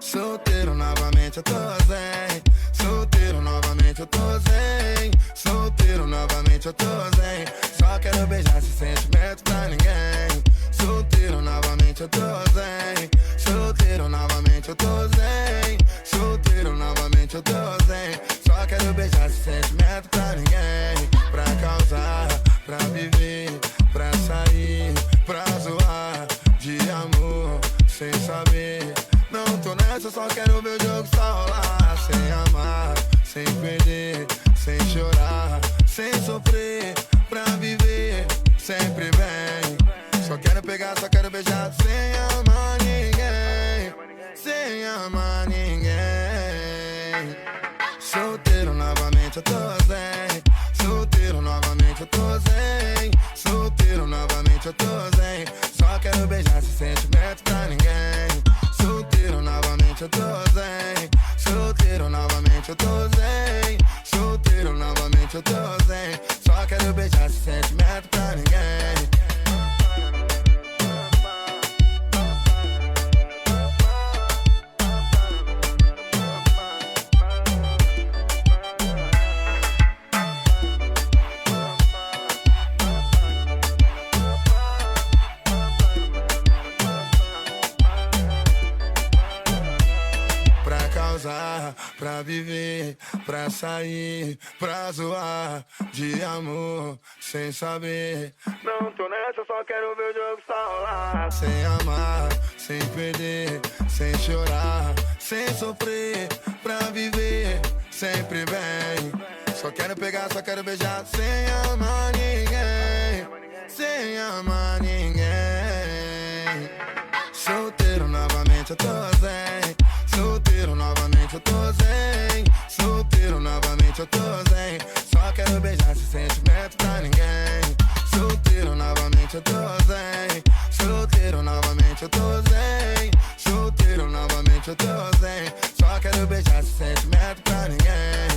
Solteiro novamente eu tô zen. Solteiro novamente eu tô zen. Solteiro novamente eu tô zen. Só quero beijar sem sentimento pra ninguém. Solteiro novamente eu tô zen. Solteiro novamente eu tô zen. Solteiro novamente eu tô zen. Só quero beijar sem sentimento pra ninguém. Pra causar, pra viver, pra sair, pra zoar de amor, sem saber. Não tô nessa, só quero ver o jogo só rolar. Sem amar, sem perder, sem chorar, sem sofrer, pra viver sempre bem. Só quero pegar, só quero beijar, sem amar ninguém, sem amar ninguém. Solteiro novamente eu tô zen. Solteiro novamente eu tô zen. Solteiro novamente eu tô zen. Só quero beijar sem sentimento pra ninguém. Solteiro novamente eu tô zen. Solteiro novamente eu tô zen. Solteiro novamente eu tô zen. Só quero beijar sem sentimento pra ninguém. Pra viver, pra sair, pra zoar de amor, sem saber. Não tô nessa, só quero ver o jogo só rolar. Sem amar, sem perder, sem chorar, sem sofrer, pra viver sempre bem. Só quero pegar, só quero beijar, sem amar ninguém, sem amar ninguém. Solteiro novamente eu tô zen. Solteiro novamente eu tô zen. Solteiro novamente eu tô zen. Só quero beijar sem sentimento pra ninguém. Solteiro novamente eu tô zen. Solteiro novamente eu tô zen. Solteiro novamente eu tô zen. Só quero beijar sem sentimento pra ninguém.